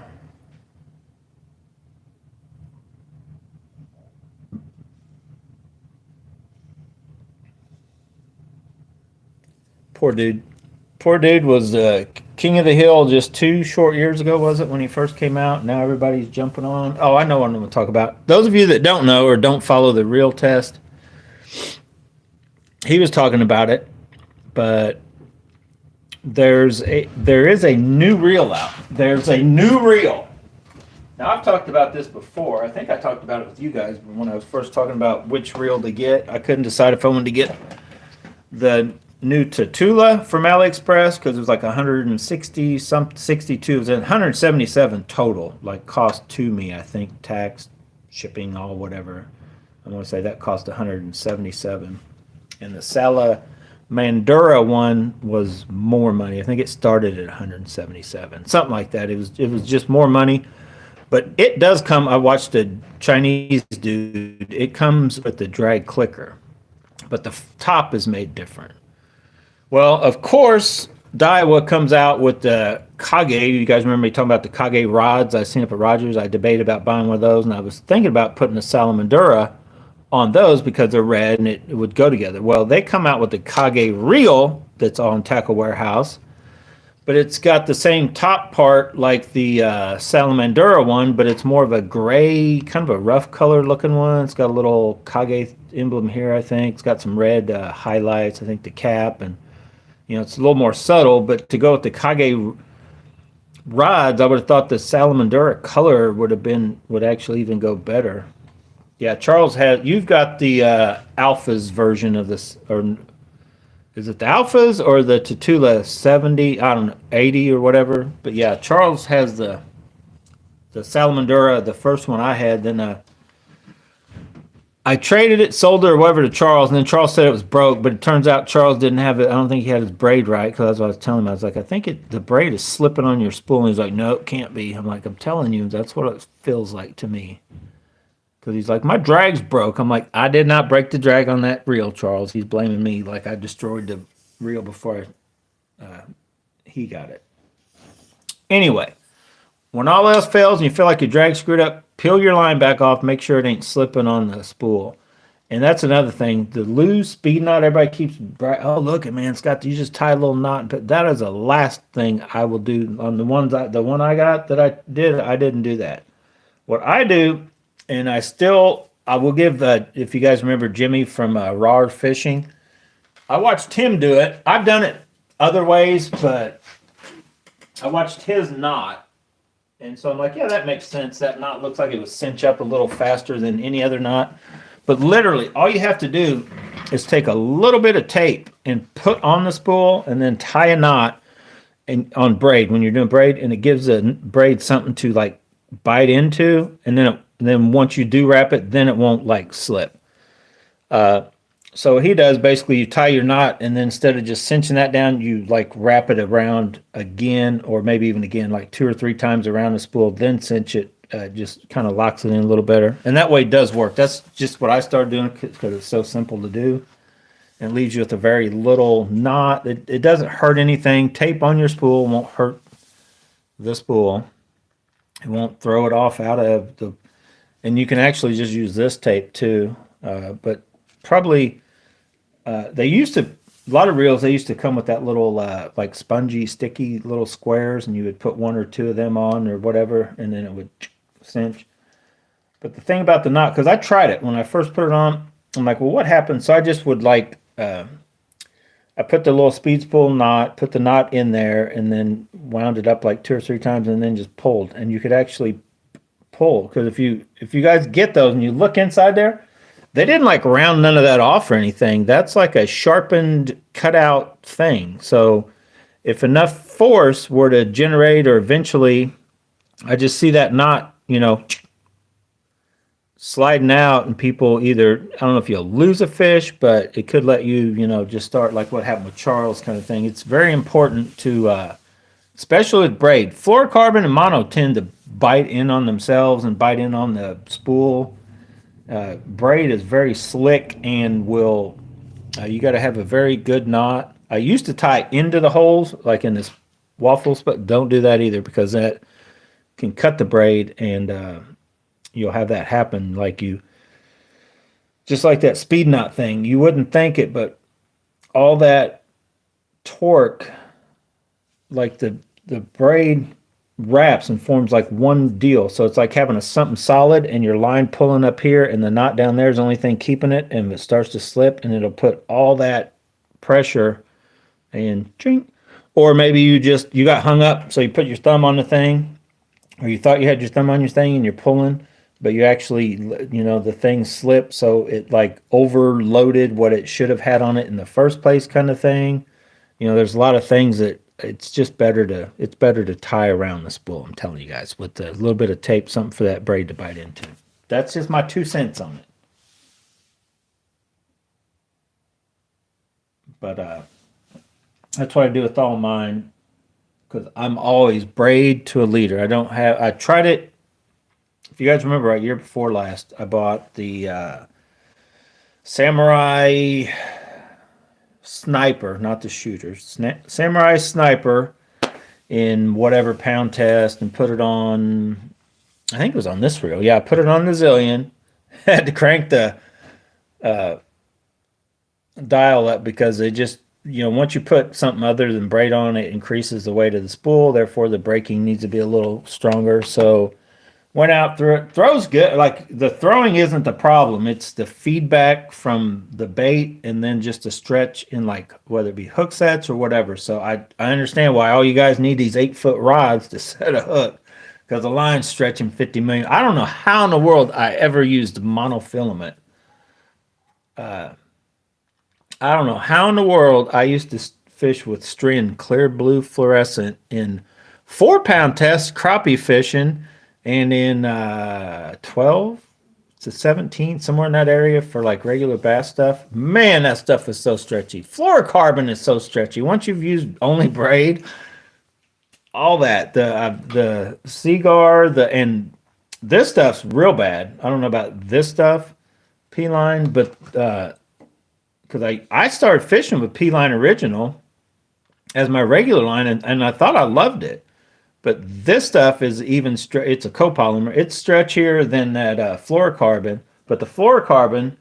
Poor dude. Poor dude was king of the hill just 2 short years ago, was it, when he first came out? Now everybody's jumping on. Oh, I know what I'm going to talk about. Those of you that don't know or don't follow the real test, he was talking about it, but there is a new reel out. There's a new reel. Now, I've talked about this before. I think I talked about it with you guys when I was first talking about which reel to get. I couldn't decide if I wanted to get the new Tatula from AliExpress because it was like 160 62. It was 177 total, like cost to me. I think tax, shipping, all whatever. I want to say that cost 177. And the Salamandura one was more money. I think it started at 177, something like that. It was just more money. But it does come. I watched a Chinese dude. It comes with the drag clicker, but the top is made different. Well, of course, Daiwa comes out with the Kage. You guys remember me talking about the Kage rods I seen up at Rogers? I debated about buying one of those, and I was thinking about putting a Salamandura on those because they're red and it would go together. Well, they come out with the Kage reel that's on TackleWarehouse, but it's got the same top part like the Salamandura one, but it's more of a gray, kind of a rough color looking one. It's got a little Kage emblem here, I think. It's got some red highlights, I think the cap, and it's a little more subtle. But to go with the Kage rods, I would have thought the Salamandura color would actually even go better. Yeah, Charles you've got the Alphas version of this, or is it the Alphas or the Tatula 70? I don't know, 80 or whatever. But yeah, Charles has the Salamandura, the first one I had. Then I traded it, sold it or whatever to Charles, and then Charles said it was broke. But it turns out Charles didn't have it. I don't think he had his braid right, because that's what I was telling him. I was like, I think the braid is slipping on your spool. And he's like, no, it can't be. I'm like, I'm telling you, that's what it feels like to me. Because he's like, my drag's broke. I'm like, I did not break the drag on that reel, Charles. He's blaming me like I destroyed the reel before he got it. Anyway, when all else fails and you feel like your drag's screwed up, peel your line back off. Make sure it ain't slipping on the spool. And that's another thing. The loose speed knot, everybody keeps, oh, look at man, Scott, you just tie a little knot. But that is the last thing I will do on the one I got that I didn't do that. What I do, and I will give if you guys remember Jimmy from Raw Fishing, I watched him do it. I've done it other ways, but I watched his knot. And so I'm like, yeah, that makes sense. That knot looks like it would cinch up a little faster than any other knot. But literally, all you have to do is take a little bit of tape and put on the spool and then tie a knot on braid when you're doing braid, and it gives the braid something to like bite into, and then once you do wrap it, then it won't like slip. So what he does, basically, you tie your knot, and then instead of just cinching that down, you like wrap it around again, or maybe even again, like 2 or 3 times around the spool, then cinch it. Just kind of locks it in a little better, and that way it does work. That's just what I started doing because it's so simple to do, and leaves you with a very little knot. It doesn't hurt anything. Tape on your spool won't hurt the spool. It won't throw it off out of the. And you can actually just use this tape too, but probably they used to. A lot of reels, they used to come with that little like spongy, sticky little squares, and you would put 1 or 2 of them on or whatever, and then it would cinch. But the thing about the knot, because I tried it when I first put it on, I'm like, well, what happens? So I just would like, I put the little speed spool knot, put the knot in there, and then wound it up like 2 or 3 times, and then just pulled. And you could actually pull, because if you guys get those and you look inside there, they didn't like round none of that off or anything. That's like a sharpened, cut out thing. So if enough force were to generate, or eventually, I just see that knot, sliding out, and people either, I don't know if you'll lose a fish, but it could let you, just start like what happened with Charles kind of thing. It's very important to, especially with braid. Fluorocarbon and mono tend to bite in on themselves and bite in on the spool. Braid is very slick and will, you got to have a very good knot. I used to tie into the holes, like in this waffles, but don't do that either, because that can cut the braid, and you'll have that happen just like that speed knot thing. You wouldn't think it, but all that torque, like the braid wraps and forms like one deal. So it's like having something solid and your line pulling up here, and the knot down there is the only thing keeping it, and it starts to slip, and it'll put all that pressure and drink. Or maybe you got hung up, so you put your thumb on the thing, or you thought you had your thumb on your thing and you're pulling, but you actually, the thing slipped, so it like overloaded what it should have had on it in the first place, kind of thing. There's a lot of things that it's better to tie around the spool. I'm telling you guys, with a little bit of tape, something for that braid to bite into. That's just my 2 cents on it. But that's what I do with all mine, because I'm always braid to a leader. I tried it. If you guys remember, right, year before last, I bought the Samurai Sniper, not the shooter, Samurai Sniper in whatever pound test, and put it on, I think it was on this reel. Yeah, I put it on the Zillion. Had to crank the dial up, because they just, once you put something other than braid on, it increases the weight of the spool. Therefore, the braking needs to be a little stronger. So went out through it. Throws good. Like, the throwing isn't the problem. It's the feedback from the bait, and then just a stretch in, like, whether it be hook sets or whatever. So I understand why all you guys need these 8-foot rods to set a hook, because the line's stretching 50 million. I don't know how in the world I ever used monofilament. I don't know how in the world I used to fish with Strin clear blue fluorescent in 4-pound tests, crappie fishing, and in 12 to 17, somewhere in that area, for like regular bass stuff. Man, that stuff is so stretchy. Fluorocarbon is so stretchy. Once you've used only braid, all that, the Seagar, and this stuff's real bad. I don't know about this stuff, P-line, but because I started fishing with P-line Original as my regular line, and I thought I loved it. But this stuff is even it's a copolymer. It's stretchier than that fluorocarbon, but the fluorocarbon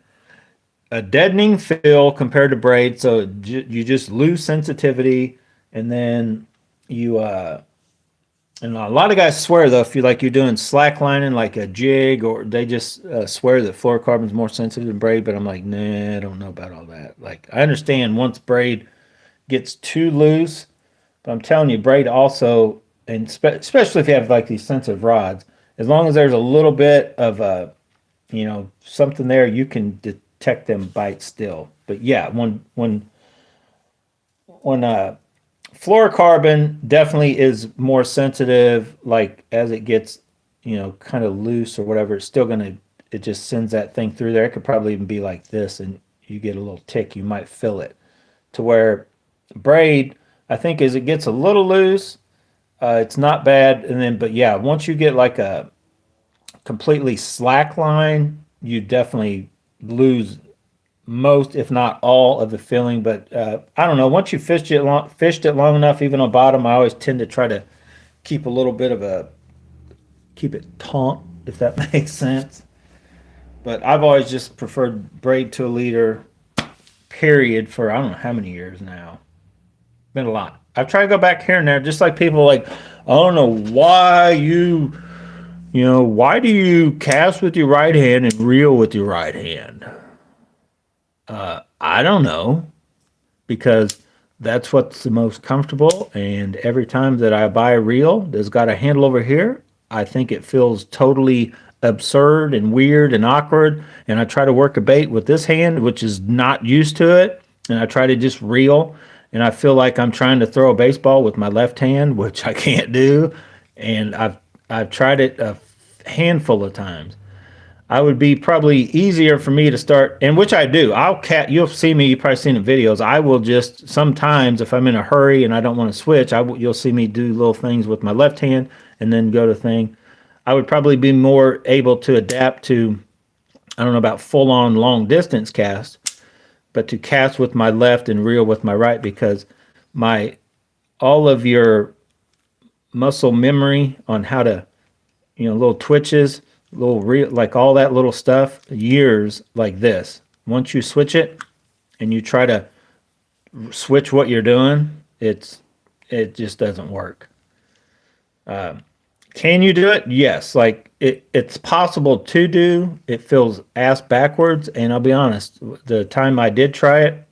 a deadening feel compared to braid, so you just lose sensitivity, and then you and a lot of guys swear though if you like you're doing slack lining like a jig, or they just swear that fluorocarbon's more sensitive than braid. But I'm like, nah, I don't know about all that. Like I understand once braid gets too loose, but I'm telling you, braid also, and especially if you have like these sensitive rods, as long as there's a little bit of something there, you can detect them bites still. But yeah, when fluorocarbon definitely is more sensitive, like as it gets, kind of loose or whatever, it's still gonna, it just sends that thing through there. It could probably even be like this, and you get a little tick, you might feel it. To where braid, I think as it gets a little loose, it's not bad. And then, but yeah, once you get like a completely slack line, you definitely lose most, if not all, of the feeling. But I don't know. Once you fished it long enough, even on bottom, I always tend to try to keep a little bit of a keep it taut, if that makes sense. But I've always just preferred braid to a leader, period, for I don't know how many years now. Been a lot. I've tried to go back here and there, just like people like, I don't know why why do you cast with your right hand and reel with your right hand? I don't know, because that's what's the most comfortable. And every time that I buy a reel that's got a handle over here, I think it feels totally absurd and weird and awkward. And I try to work a bait with this hand, which is not used to it. And I try to just reel. And I feel like I'm trying to throw a baseball with my left hand, which I can't do. And I've tried it a handful of times. I would be probably easier for me to start, and which I do. You'll see me. You've probably seen the videos. I will just sometimes, if I'm in a hurry and I don't want to switch, you'll see me do little things with my left hand and then go to thing. I would probably be more able to adapt to, I don't know about full on long distance cast, but to cast with my left and reel with my right, because my all of your muscle memory on how to, little twitches, little real, like all that little stuff, years like this. Once you switch it and you try to switch what you're doing, it just doesn't work. Can you do it? Yes. Like it's possible to do. It feels ass backwards. And I'll be honest, the time I did try it,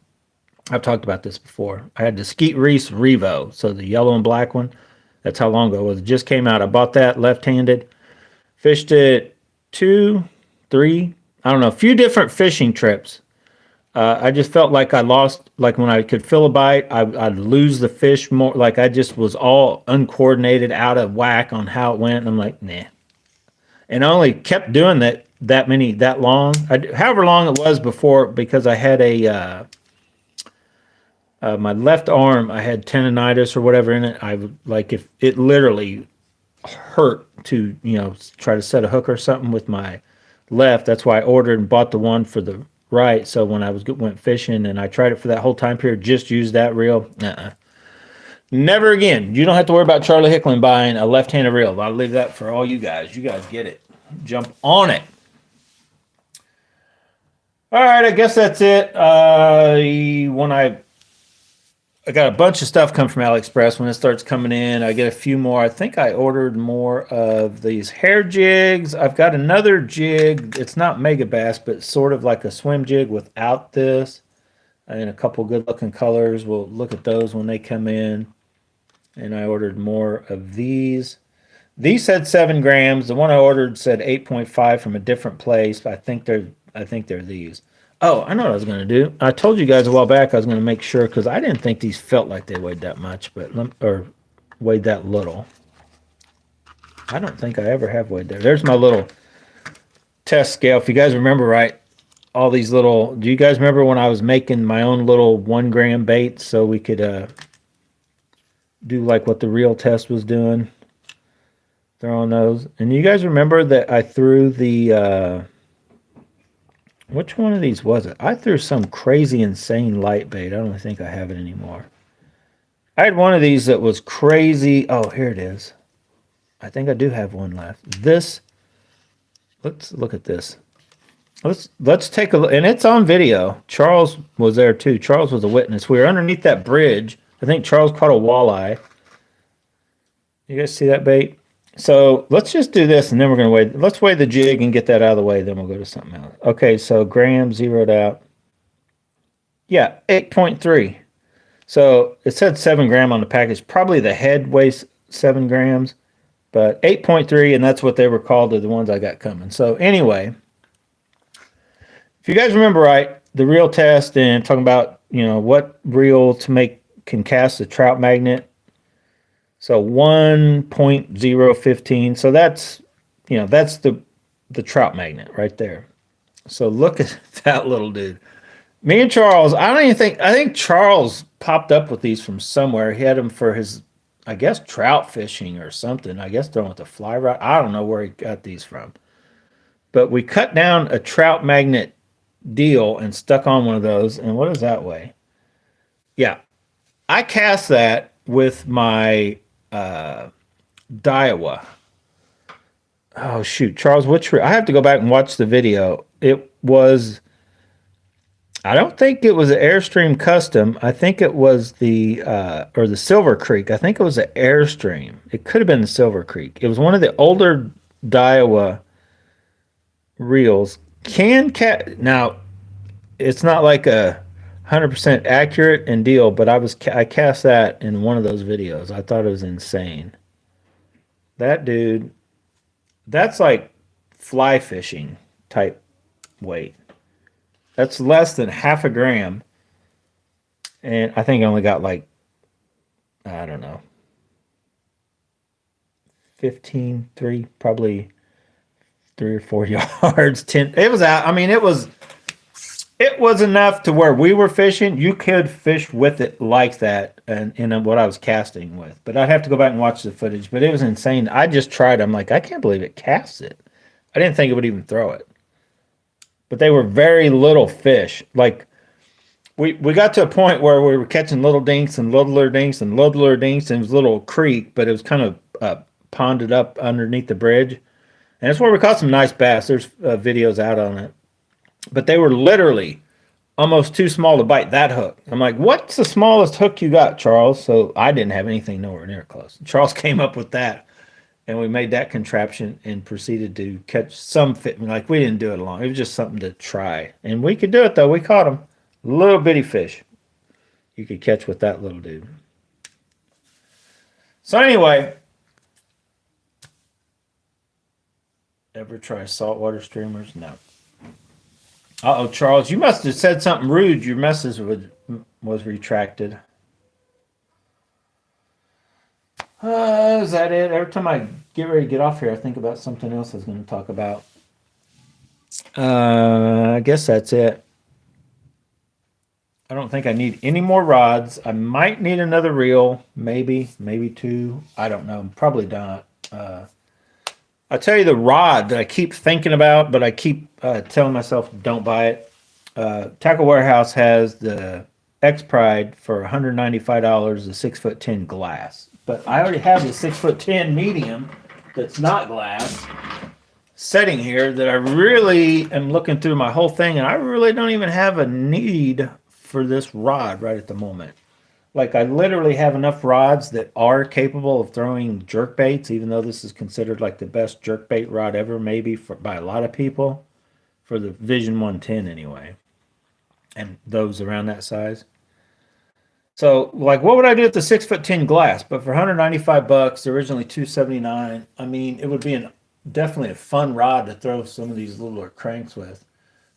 I've talked about this before. I had the Skeet Reese Revo, so the yellow and black one. That's how long ago it was. It just came out. I bought that left-handed. Fished it two, three, I don't know, a few different fishing trips. I just felt like I lost, like when I could feel a bite, I'd lose the fish more. Like I just was all uncoordinated, out of whack on how it went. And I'm like, nah. And I only kept doing that long. However long it was before, because I had my left arm, I had tendonitis or whatever in it. I would, like, if it literally hurt to try to set a hook or something with my left. That's why I ordered and bought the one for the right. So when I went fishing and I tried it for that whole time period, just use that reel. Never again. You don't have to worry about Charlie Hicklin buying a left-handed reel. I'll leave that for all you guys. You guys get it. Jump on it. All right, I guess that's it. When I got a bunch of stuff come from AliExpress. When it starts coming in, I get a few more. I think I ordered more of these hair jigs. I've got another jig. It's not mega bass, but sort of like a swim jig without this, and a couple good looking colors. We'll look at those when they come in. And I ordered more of these. These said 7 grams. The one I ordered said 8.5 from a different place. I think they're these. Oh, I know what I was going to do. I told you guys a while back I was going to make sure, because I didn't think these felt like they weighed that much, or weighed that little. I don't think I ever have weighed there. There's my little test scale. If you guys remember right, all these little, do you guys remember when I was making my own little 1 gram baits so we could do like what the real test was doing? Throwing those. And you guys remember that I threw the... which one of these was it? I threw some crazy, insane light bait. I don't think I have it anymore. I had one of these that was crazy. Oh, here it is. I think I do have one left. Let's look at this. let's take a look, and it's on video. Charles was there too. Charles was a witness. We were underneath that bridge. I think Charles caught a walleye. You guys see that bait? So let's just do this, and then we're gonna weigh. Let's weigh the jig and get that out of the way. Then we'll go to something else. Okay, so gram zeroed out. Yeah, 8.3. So it said 7 gram on the package. Probably the head weighs 7 grams, but 8.3, and that's what they were called to the ones I got coming. So anyway, if you guys remember right, the reel test and talking about what reel to make can cast a trout magnet. So 1.015. So that's that's the trout magnet right there. So look at that little dude. Me and Charles, I think Charles popped up with these from somewhere. He had them for his, I guess, trout fishing or something. I guess throwing with the fly rod. I don't know where he got these from. But we cut down a trout magnet deal and stuck on one of those. And what does that weigh? Yeah. I cast that with my Daiwa. Oh, shoot. Charles, I have to go back and watch the video. It was... I don't think it was an Airstream Custom. I think it was the Silver Creek. I think it was an Airstream. It could have been the Silver Creek. It was one of the older Daiwa reels. Now, it's not like 100% accurate and deal, but I cast that in one of those videos. I thought it was insane. That dude, that's like fly fishing type weight. That's less than 0.5 gram. And I think I only got like, I don't know, 3, probably 3 or 4 yards, 10. It was out. I mean, it was enough to where we were fishing. You could fish with it like that and in what I was casting with. But I'd have to go back and watch the footage. But it was insane. I just tried. I'm like, I can't believe it casts it. I didn't think it would even throw it. But they were very little fish. Like we got to a point where we were catching little dinks and littler dinks and littler dinks, and it was a little creek, but it was kind of ponded up underneath the bridge. And that's where we caught some nice bass. There's videos out on it. But they were literally almost too small to bite that hook. I'm like, what's the smallest hook you got, Charles? So I didn't have anything nowhere near close. Charles came up with that. And we made that contraption and proceeded to catch some fit. Like, we didn't do it alone. It was just something to try. And we could do it, though. We caught them. Little bitty fish you could catch with that little dude. So anyway, ever try saltwater streamers? No. Uh-oh, Charles, you must have said something rude. Your message was retracted. Is that it? Every time I get ready to get off here, I think about something else I was going to talk about. I guess that's it. I don't think I need any more rods. I might need another reel, maybe 2. I don't know. Probably not. I'll tell you the rod that I keep thinking about, but I keep telling myself don't buy it. TackleWarehouse has the X Pride for $195, the 6'10" glass. But I already have the 6'10" medium that's not glass setting here that I really am looking through my whole thing, and I really don't even have a need for this rod right at the moment. Like, I literally have enough rods that are capable of throwing jerk baits, even though this is considered like the best jerk bait rod ever, maybe by a lot of people, for the Vision 110 anyway, and those around that size. So, like, what would I do with the 6'10" glass? But for $195, originally $279. I mean, it would be definitely a fun rod to throw some of these littler cranks with.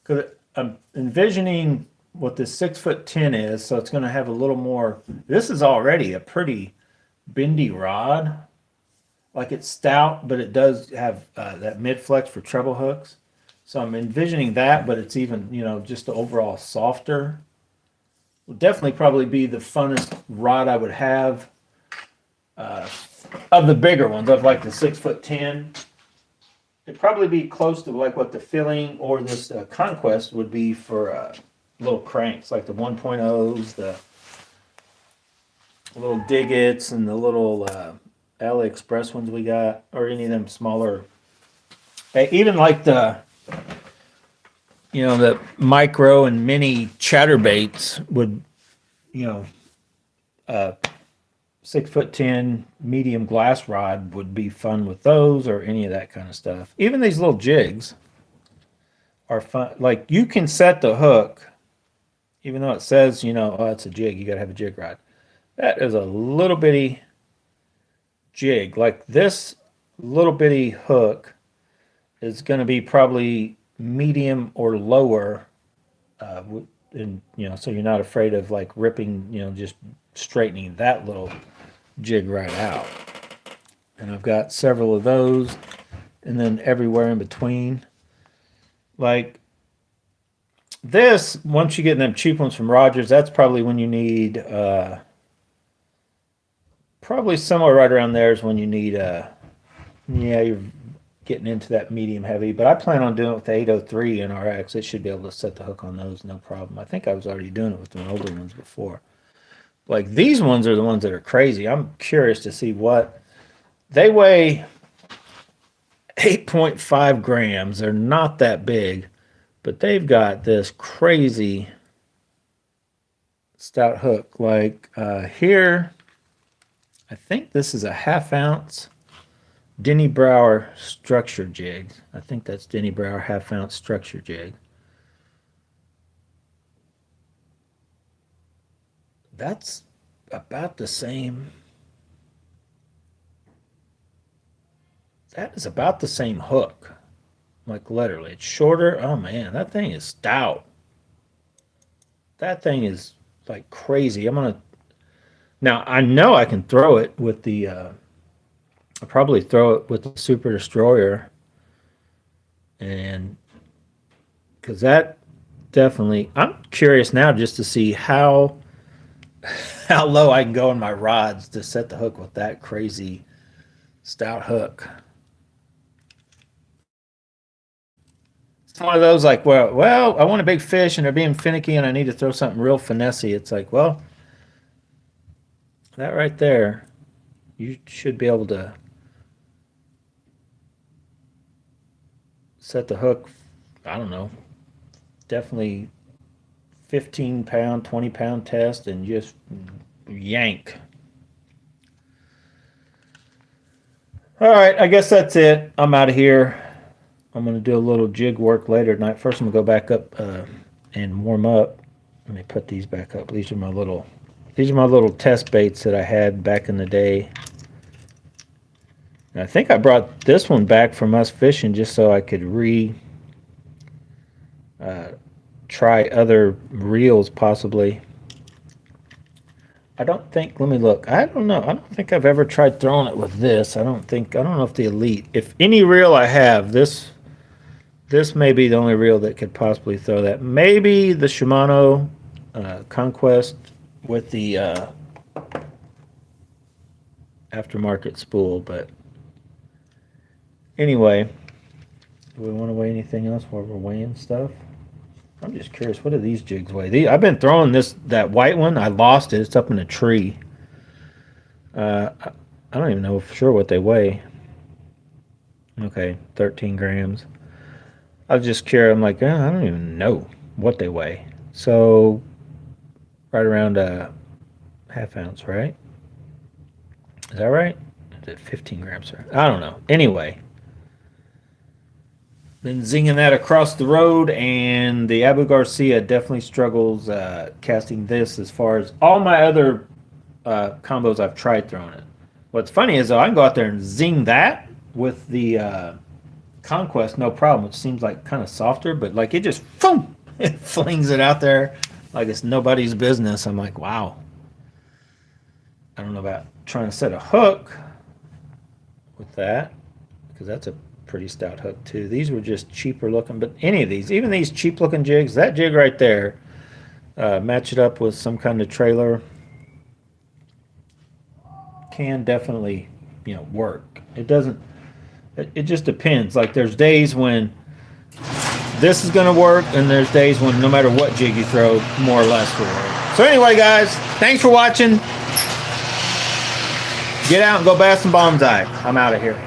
Because I'm envisioning what this 6'10" is, so it's going to have a little more. This is already a pretty bendy rod. Like, it's stout, but it does have that mid flex for treble hooks. So I'm envisioning that, but it's even just overall softer. Would definitely probably be the funnest rod I would have of the bigger ones, of like the 6'10". It'd probably be close to like what the filling or this Conquest would be for little cranks, like the 1.0s, the little Diggits, and the little AliExpress ones we got, or any of them smaller. Even like the the micro and mini chatterbaits would, you know, 6'10" medium glass rod would be fun with those, or any of that kind of stuff. Even these little jigs are fun. Like, you can set the hook, even though it says, oh, it's a jig, you got to have a jig rod. That is a little bitty jig. Like, this little bitty hook is going to be probably medium or lower, and so you're not afraid of like ripping, just straightening that little jig right out. And I've got several of those, and then everywhere in between. Like this, once you get them cheap ones from Rogers, that's probably when you need, probably somewhere right around there is when you need, yeah, you're getting into that medium heavy. But I plan on doing it with the 803 NRX. It should be able to set the hook on those, no problem. I think I was already doing it with the older ones before. Like, these ones are the ones that are crazy. I'm curious to see what they weigh. 8.5 grams. They're not that big, but they've got this crazy stout hook. Like, here, I think this is a 1/2 ounce Denny Brauer structure jig. I think that's Denny Brauer 1/2 ounce structure jig. That's about the same. That is about the same hook. Like, literally. It's shorter. Oh, man. That thing is stout. That thing is, like, crazy. I'm going to... Now, I know I can throw it with the... I'll probably throw it with the Super Destroyer. And... Because that definitely... I'm curious now just to see how low I can go in my rods to set the hook with that crazy stout hook. It's one of those like, well, I want a big fish and they're being finicky and I need to throw something real finessey. It's like, well, that right there, you should be able to set the hook, I don't know, definitely 15-pound, 20-pound test and just yank. All right, I guess that's it. I'm out of here. I'm going to do a little jig work later tonight. First, I'm going to go back up and warm up. Let me put these back up. These are my little test baits that I had back in the day. And I think I brought this one back from us fishing just so I could try other reels possibly. I don't think, let me look. I don't know. I don't think I've ever tried throwing it with this. I don't know if the Elite, if any reel I have, this may be the only reel that could possibly throw that. Maybe the Shimano Conquest with the aftermarket spool, but anyway, do we want to weigh anything else while we're weighing stuff? I'm just curious, what do these jigs weigh? I've been throwing that white one. I lost it. It's up in a tree. I don't even know for sure what they weigh. Okay, 13 grams. I was just curious. I'm like, I don't even know what they weigh. So, right around a 1/2 ounce, right? Is that right? Is it 15 grams? I don't know. Anyway. Been zinging that across the road, and the Abu Garcia definitely struggles casting this as far as all my other combos I've tried throwing it. What's funny is, though, I can go out there and zing that with the Conquest, no problem. It seems like kind of softer, but like it just boom, it flings it out there like it's nobody's business. I'm like, wow. I don't know about trying to set a hook with that, because that's a pretty stout hook too. These were just cheaper looking, but any of these, even these cheap looking jigs, that jig right there, match it up with some kind of trailer, can definitely work. It doesn't, it just depends. Like, there's days when this is going to work, and there's days when no matter what jig you throw, more or less will work. So anyway, guys, thanks for watching. Get out and go bass some bonsai. I'm out of here.